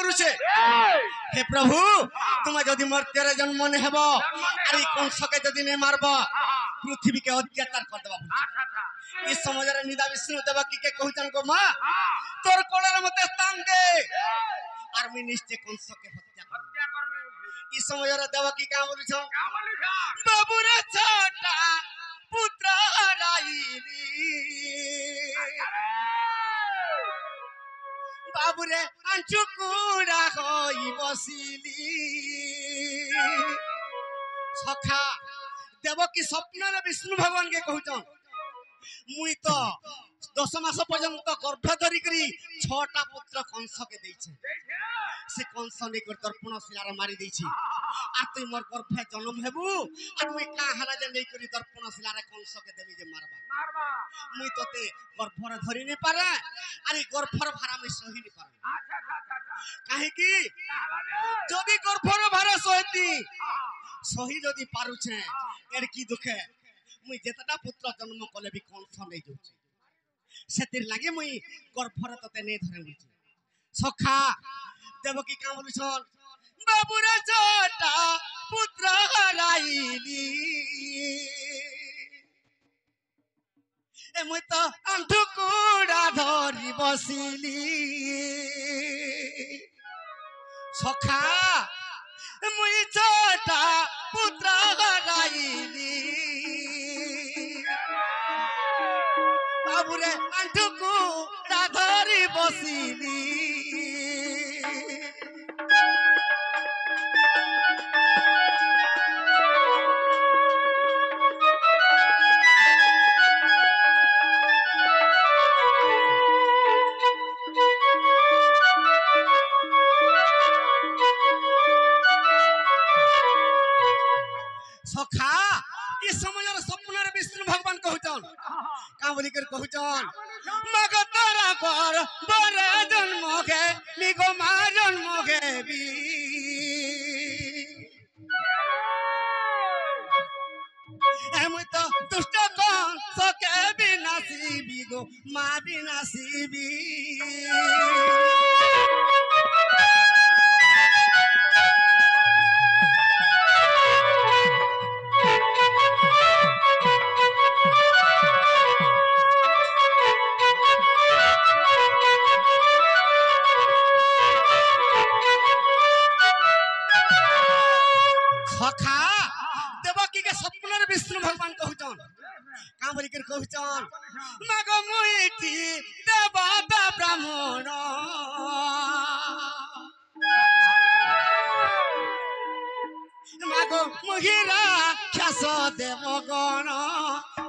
କରୁଛେ हे प्रभु तुम्हें जदि मर्त्य जन्म नहीं हेब अरे कंस के जदि नहीं मारब पृथ्वी के अत्याचार कर देबा इस समय रे निदा विष्णु देवकी के कहउचन को मां तोर कोलर मते स्थान दे आर मी निश्चय कंस के हत्या कर इस समय रे देवकी का बोलछो बाबू रे छोटा पुत्र हराईली बाबू रे अंचु कुड़ा होई बसिली सखा देवकी स्वप्न रे विष्णु भगवान के कहउचन मुई तो 10 मास पर्यंत गर्भ धरी करी 6टा पुत्र कंस के देइछे से कंस ने कर दर्पण शिलार मारी देइछी आ तू मोर गर्भ जन्म हेबू आ मुई का हरा जे नै करी दर्पण शिलार कंस के देबी जे मारबा मुई तोते गर्भ रे धरि नै पारे अरे गर्भर भारा में सही नै पारे काहे की जदी गर्भर भारा सही जदी पारुछे एड की दुखे मुई जेतटा पुत्र जन्म कले भी कंस नै जोछि सेतिर लागे मुई गर्भर तते नै धरे मुछि सखा देवकी का बोलछन बाबू रे छोटा पुत्र हराईली ए मुई तो अंधु कुड़ा धरी बसिली सखा मुई छोटा पुत्र हराईली बाबू रे अंधु कुड़ा धरी बसिली सखा इस समय स्वप्न रे विष्णु भगवान कहउचन का बोली कर कहउचन मग तोरा कर बरे जन्म के निगो मा जन्म के भी हम तो दुष्ट कंस के विनाशी भी गो मा विनाशी भी सखा देवकी के स्वप्न रे विष्णु भगवान कहउचन का बोली कर कहउचन मग मुईटी देवता ब्राह्मण मग मुहिरा ख्यास देवगण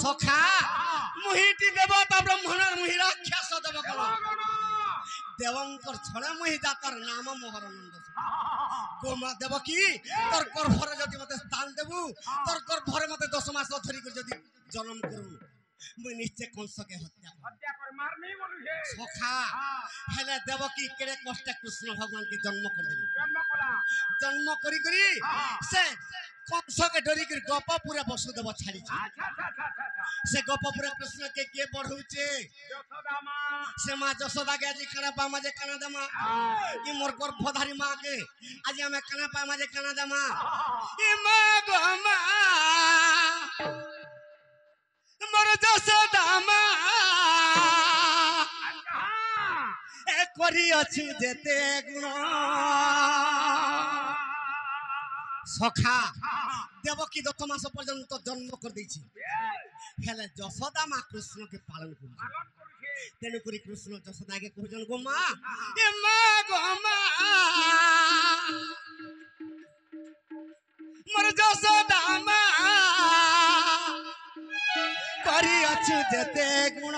सखा मुहिटी देवता ब्राह्मण मुहिरा ख्यास देवगण देवंकर छड़ा मुहि जातर नाम मोहरानंद गोमा देवकी तोर गर्भर जदि मते स्थान देबू तोर गर्भर मते 10 मास धरि कर जदि जन्म करू मुई निश्चय कंस के हत्या कर मार नहीं बोलू हे सखा हेले देवकी केरे कष्ट कृष्ण भगवान के जन्म कर देली जन्म करी करी से कंस के डरी कर गोपपुर वसुदेव छाड़ी से गोपपुर कृष्ण के के बढ़उचे यशोदा मां से मां यशोदा के जी खाना पा माजे खाना दमा ई मोर गर्भधारी मां के आज हमें खाना पा माजे खाना दमा ई मां गो मां मोर यशोदा मां ए करी अछि जेते गुण सखा देवकी 10 मास पर्यंत जन्म कर दैछि हेले यशोदा मां कृष्ण के पालन करू तेनु करी कृष्ण यशोदा के कहजन गो मां ए मां गो मां मोर यशोदा मां करी अछि जेते गुण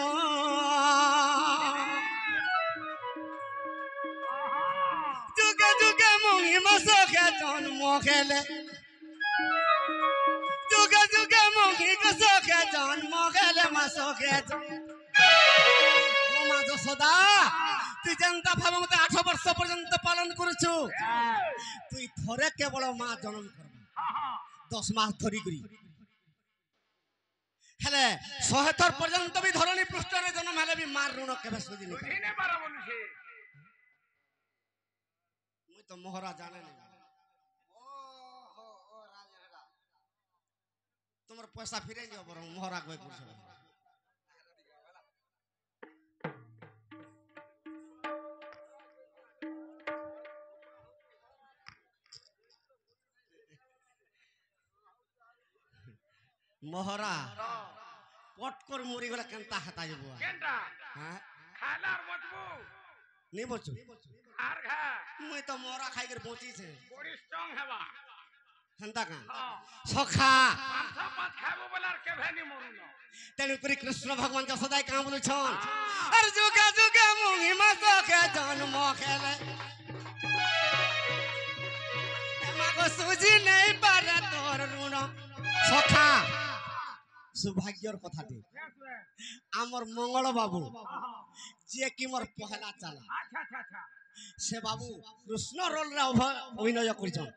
जुगे जुगे मुहि मसके जन्म खेले जुगे जुगे मुहि कसके जन्म खेले मसके मां यशोदा तु जनता भाव मते 8 वर्ष पर्यंत पालन करूछु तु थरे केवल मां जन्म करबा 10 मास धरी करी हेले 100 थर पर्यंत भी धरणी पृष्ठ रे जन्म हेले भी मार ऋण केबे सुझी नै पारे मुई तो मोहरा जाने नहीं तुमर पैसा फिरे दियो बर मोहरा कोई कुछ मोहरा पटकर मुरी गला केनता हता जबुआ केनता हां खालार बचबू नहीं बचू आर खा मुई तो मोहरा खाई कर पहुंची से बड़ी स्ट्रांग हेबा हंता का हां सखा पांच पांच खाबो बलार के भेनी मरु न तेनु करी कृष्ण भगवान का सदाई काम बोलु छन अरे जुगा जुगा मुंगी मा सखे जन्म खेले मागो सुजी नहीं पारे तोर ऋण सखा सौभाग्यर कथाटी आमर मंगल बाबू जे कि मोर पहला चला अच्छा अच्छा अच्छा से बाबू कृष्ण रोल रे अभिनय करिछन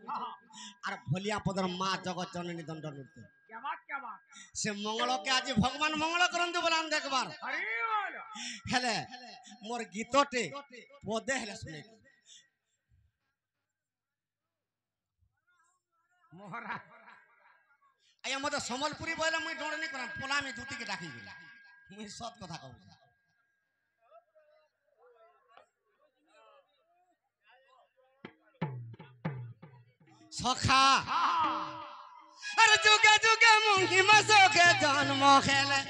आर भलिया पदर मां जगत जननी दंड नृत्य क्या बात से मंगल के आज भगवान मंगल करन दे बोलान देखबार अरे वाला हेले मोर गीतटे पदे हेले सुने मोहरा आया मते समलपुरी बोले मुई डोड़ नहीं करा पोला में धुती के डाकी गेला मुई सत कथा कहू सखा अरे जुगे जुगे मुंगी मसो के जन्म खेले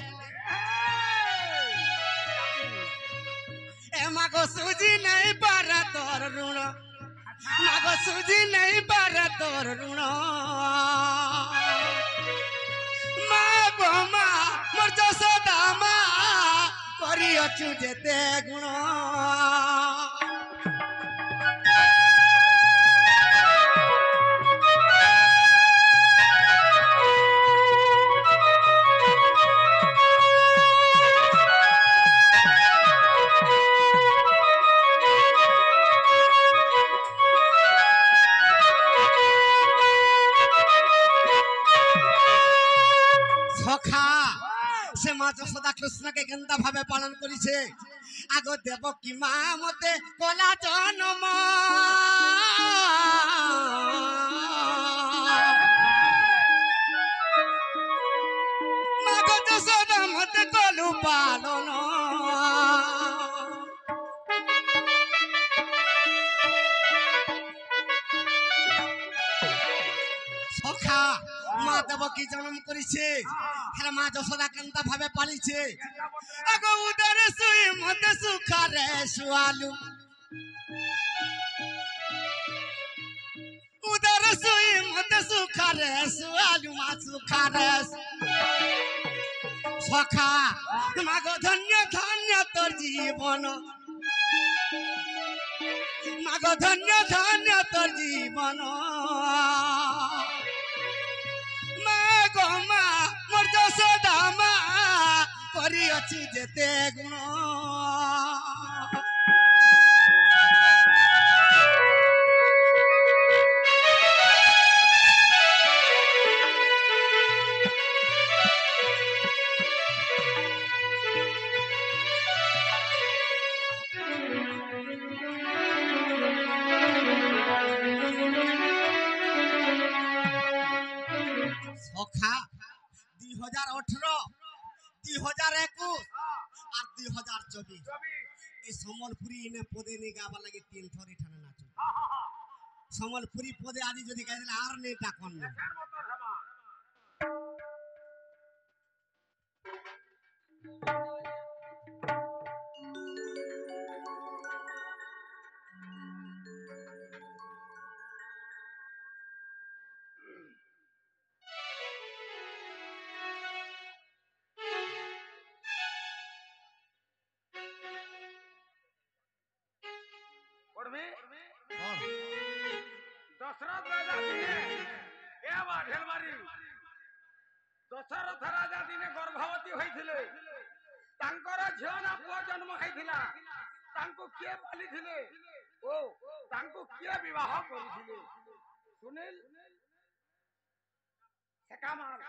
ए मागो सुजी नहीं पारा तोर ऋण मागो सुजी नहीं पारा तोर ऋण मागो मा मोर जसोदा मा करी अछु जेते गुण सखा से माँ सदा कृष्ण के गंदा भावे पालन करिছে आगो देव की माँ मते कोला जन्म मागो जसोदा मते कोलु पालन सखा মা দেবকী জন্ম করেছে হেলে মা যশোদা কান্তা ভাবে পালিছে আগো উদরে শুই মতে সুখারে শুয়ালু উদরে শুই মতে সুখারে শুয়ালু মা সুখারে সখা মাগো ধন্য ধন্য তোর জীবন মাগো ধন্য ধন্য তোর জীবন गो मा मोर जसोदा मा करी अछि जेते गुण सखा 2018 2021 আর 2024 এই সম্বলপুরি ইনে পদে নি গাবা লাগি তিন থরি ঠানে নাচো সম্বলপুরি পদে আজি যদি গাইলে আর নেই টাকন না दशरथ राजा दिने ए बा ढेलमारी दशरथ राजा दिने गर्भवती होइथिले तांकर झियो ना पुआ जन्म होइथिला तांको के पालिथिले ओ तांको के विवाह करिथिले सुनील सेकामाल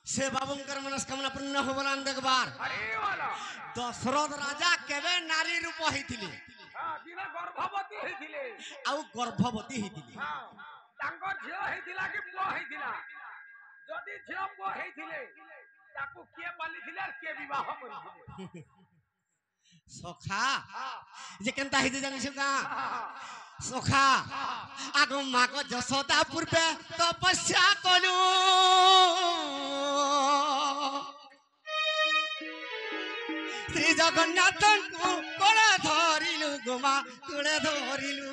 से बाबुंकर मनस्कामना पूर्ण होबलान देखबार अरे वाला दशरथ राजा केबे नारी रूप होइथिले हां दिन ଦିନେ ଗର୍ଭବତୀ ହେଇଥିଲେ ଆଉ ଗର୍ଭବତୀ ହେଇଥିଲେ ତାଙ୍କର ଝିଅ ହେଇଥିଲା କି ପୁଅ ହେଇଥିଲା ଯଦି ଝିଅ ପୁଅ ହେଇଥିଲେ ତାକୁ କିଏ ପାଲିଥିଲେ আর କିଏ ବିବାହ କରିଥିଲେ ସଖା ଯେ କେନ୍ତା ହେଇଛି ଜାଣିଛୁ କା ସଖା ଆଗ ମାଗ ଯଶୋଦା ପୂର୍ବେ ତପସ୍ୟା କଲୁ ଶ୍ରୀ ଜଗନ୍ନାଥଙ୍କୁ କୋଳେ ଧରିଲୁ ଗୋମା କୋଳେ ଧରିଲୁ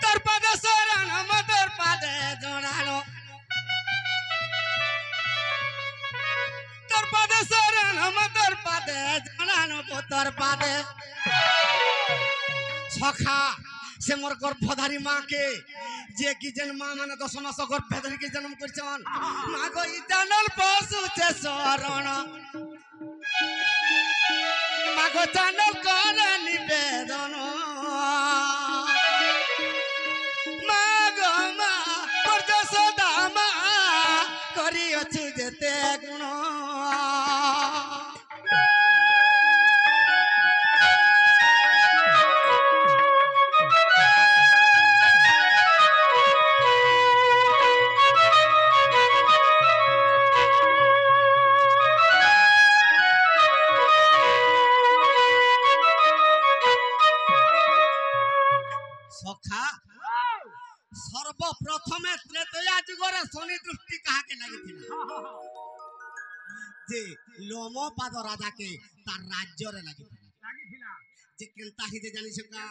তোর পাদে শরণ তোর পাদে জড়ানো তোর পাদে শরণ তোর পাদে জড়ানো তোর পাদে সখা সে মোর গর্ভধারী মাকে যে কি যেন মা মানে 10 মাস গর্ভে ধরিকে জন্ম করছন মা গো ই জানল পশুছে শরণ মা গো জানল করে নিবেদন মা গো মা তোর যশোদা মা করিଅছু যেতে গুণ সখা সর্বপ্রথমে ত্রেতয়া যুগরে শনি দৃষ্টি কাহাকে লাগিছিল যে লোমপাদ রাজাকে তার রাজ্যরে লাগিছিল যে কেনতা হিতে জানিছ কা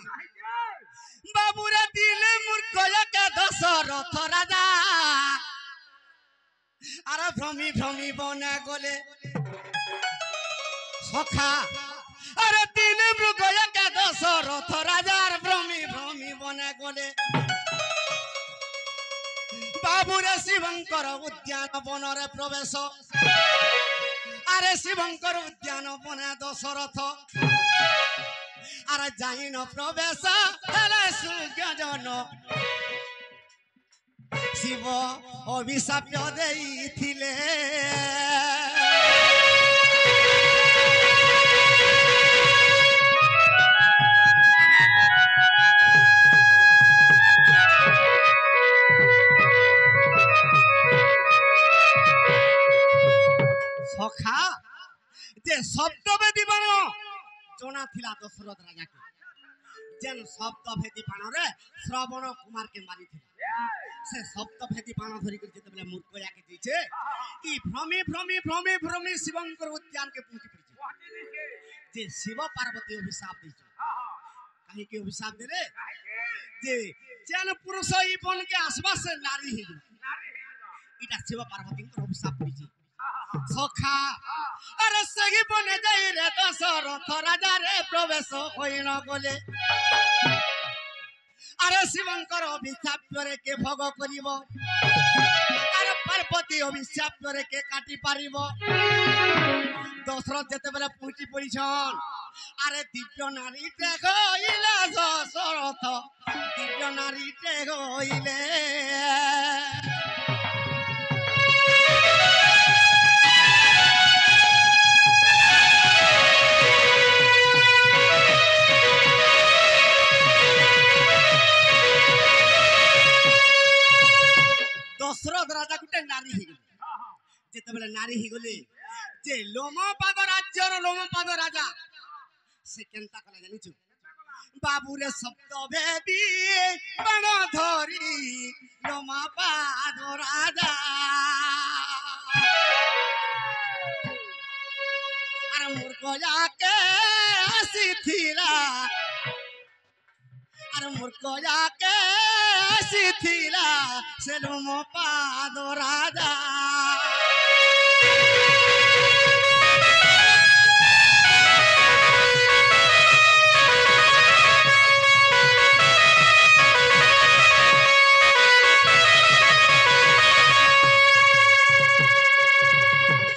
বাবুরে দিলে মূর্খ একে দশরথ রাজা আরে ভ্রমি ভ্রমি বনে গলে সখা আরে দিলে মৃগ একে দশরথ রাজার ভ্রমি ভ্রমি বনে গলে বাবুরে শিবঙ্কর উদ্যান বনরে প্রবেশ আরে শিবঙ্কর উদ্যান বনে দশরথ আরে যাইন প্রবেশ হেলে সুজ্ঞজন শিব অভিশাপ দেইছিলে সখা যে শব্দবেদী বাণ জনা থিলা দশরথ রাজাকে যেন শব্দভেদী বাণরে শ্রবণ কুমারকে মারিଥିଲା সে শব্দভেদী বাণ ধরিকি যেতবেলে মূর্খয়াকে দিছে ই ভ্রমি ভ্রমি ভ্রমি ভ্রমি শিবঙ্কর উদ্যানকে পৌঁছি পড়িছে যে শিব পার্বতী অভিশাপ দিছে কাহিকি অভিশাপ দেলে যে যেন পুরুষ ই বনকে আসবা সে নারী হইব এটা শিব পার্বতীঙ্কর অভিশাপ দিছে সখা আরে সহি বনে যাই রে দশরথ রাজা রে প্রবেশ হইন গলে আরে শিবঙ্কর অভিশাপরে কে ভোগ করিব আরে পার্বতী অভিশাপরে কে কাটি পারিব দশরথ যেতেবেলে পুঁটি পড়িছন আরে দিব্য নারীতে হইলে দশরথ দিব্য নারীতে হইলে দশরথ রাজা গোটে নারী হয়ে গেল যেতবেলে নারী হয়ে গলে যে লোমপাদ রাজ্যর লোমপাদ রাজা সে কেনতা কলা জানিছু বাবুরে শব্দ ভেদি বাণ ধরি লোমপাদ রাজা আর মূর্খ যাকে আসিথিলা আর মূর্খ যাকে আসিথিলা সে লোমপাদ রাজা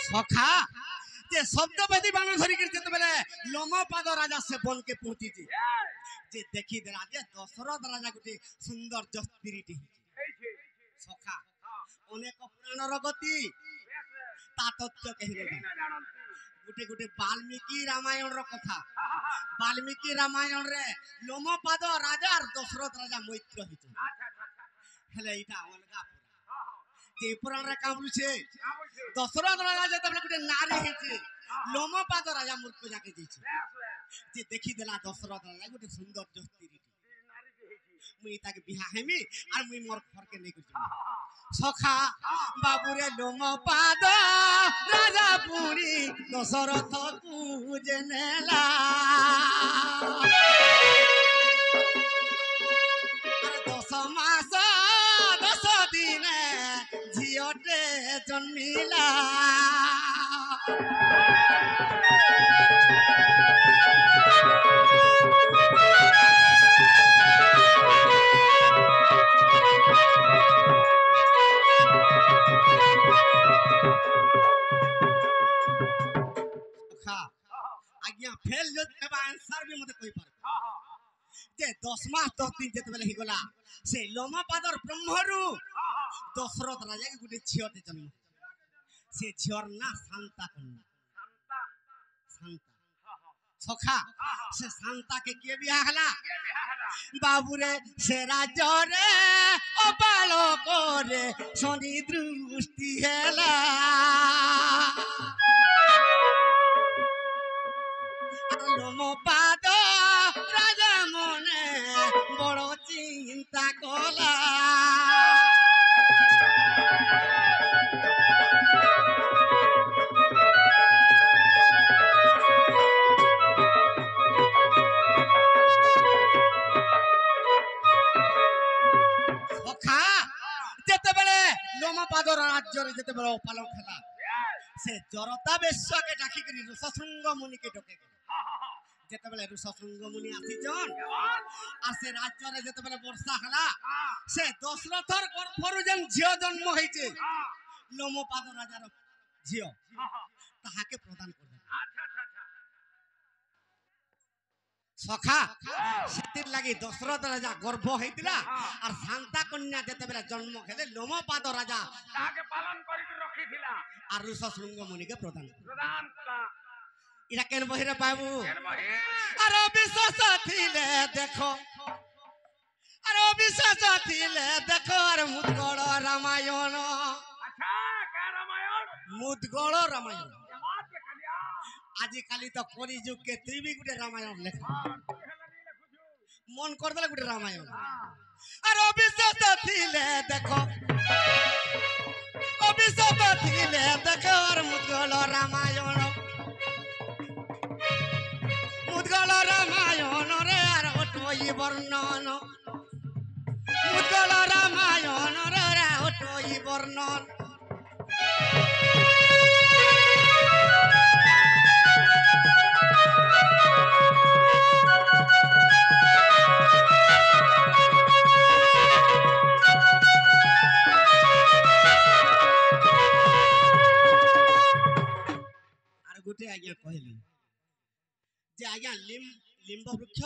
সখা যে শব্দবেদী বাণ ধরিকি যেতবেলে লোমপাদ রাজা সে বনকে পৌঁছিছে যে দেখি দেলা যে দশরথ রাজা গোটে সৌন্দর্য স্ত্রীটি সখা অনেক প্রাণর গতি ତା ତଥ୍ୟ କେହି କେହି ଜାଣନ୍ତି। ନା ଜାଣନ୍ତି। ଗୋଟେ ଗୋଟେ ବାଲ୍ମୀକି ରାମାୟଣର କଥା। ବାଲ୍ମୀକି ରାମାୟଣରେ ଲୋମପାଦ ରାଜା আর ଦଶରଥ ରାଜା ମୈତ୍ର ହେଇଛନ୍ତି। ଆଚ୍ଛା ଆଚ୍ଛା ଆଚ୍ଛା। ହେଲେ ଏଇଟା ଅଲଗା ପୁରାଣ। ହଁ ହଁ। ଯେ ପୁରାଣରେ କାଁ ବୁଲୁଛେ ନା ବୁଝେ। ଦଶରଥ ରାଜା ଯେତେବେଳେ ଗୋଟେ ନାରୀ ହେଇଛି ଲୋମପାଦ ରାଜା ମୂର୍ଖ ଯାକେ ଯାଇଛି ବେଶ ବେଶ। ଯେ ଦେଖିଦେଲା ଦଶରଥ ରାଜା ଗୋଟେ ସୁନ୍ଦର ସ୍ତ୍ରୀ ନାରୀ ଯେ ହେଇଛି। ମୁଇଁ ତାକେ ବିହା ହେମି আর ମୁଇଁ মোর ঘরকে নেই করছি ହଁ ହଁ। সখা বাবুরে লোমপাদ রাজা পুরি দশরথ কুজে নেলা আর 10 মাস 10 দিনে ঝিওটে জন্মিলা সখা আজ্ঞা ফেল যদি এবা আনসার বি মতে কই পার ହଁ ହଁ। যে 10 মাস 10 দিন যেতেবেলে হিগলা সে লোমপাদর ব্রহ্মরু ହଁ ହଁ। দশরথ রাজা গুটে ঝিওতে জন্ম সে ঝিওর না শান্তা কন্যা ଶାନ୍ତା। শান্তা ହଁ ହଁ। সখা ହଁ ହଁ। সে শান্তাকে কে বিয়া হলা କିଏ ବିହା ହେଲା? বাবুরে সে রাজরে অপাল করে শনি দৃষ্টি হেলা লোমপাদ রাজা মনে বড় চিন্তা কলা সখা যেতেবেলে লোমপাদ রাজ্যরে যেতেবেলে অপালক হেলা সে জরতা বেশ্যকে ডাকিকি ঋষশৃঙ্গ মুনিকে ডকে ହଁ ହଁ ହଁ। যেতেবেলে ঋষশৃঙ্গ মুনি আসিছন কেমন? আর সে রাজ্যরে যেতেবেলে বর্ষা হেলা ହଁ। সে দশরথর গর্ভরু যেন ঝিও জন্ম হয়েছে ହଁ। লোমপাদ রাজার ঝিও ହଁ ହଁ। তাহাকে প্রদান করবে ଆଚ୍ଛା ଆଚ୍ଛା ଆଚ୍ଛା। সখা সেতির লাগি দশরথ রাজা গর্ভ হয়েছিলা হ্যাঁ। আর শান্তা কন্যা যেতেবেলে জন্ম হেলে লোমপাদ রাজা ତାହାକେ ପାଳନ କରିକି ରଖିଥିଲା। আর ঋষশৃঙ্গ মুনিকে প্রদান করবে ପ୍ରଦାନ କଲା। এটা কেন বহিরে পাবু କେନ ବହି? আর অবিশ্বাস থিলে দেখো আর অবিশ্বাস থিলে দেখো আর মুদগড় রামায়ণ ଆଚ୍ଛା କା ରାମାୟଣ? মুদগড় রামায়ণ ଜମାତ ଲେଖାଲିଆ। আজিকালি তো কলিযুগকে তুই বি গোটে রামায়ণ লেখ ହଁ ତୁ ହେଲାନି ଲେଖୁଛୁ। মন করদেলে গোটে রামায়ণ ହଁ। আর অবিশ্বাস থিলে দেখো অবিশ্বাস থিলে দেখো আর মুদগড় রামায়ণ মুদগড় রামায়ণ রে আর ওটই বর্ণন মুদগড় রামায়ণ রে আর ওটই বর্ণন আর গোটে আজ্ঞা কহিলি যে আজ্ঞা লিম্ব বৃক্ষ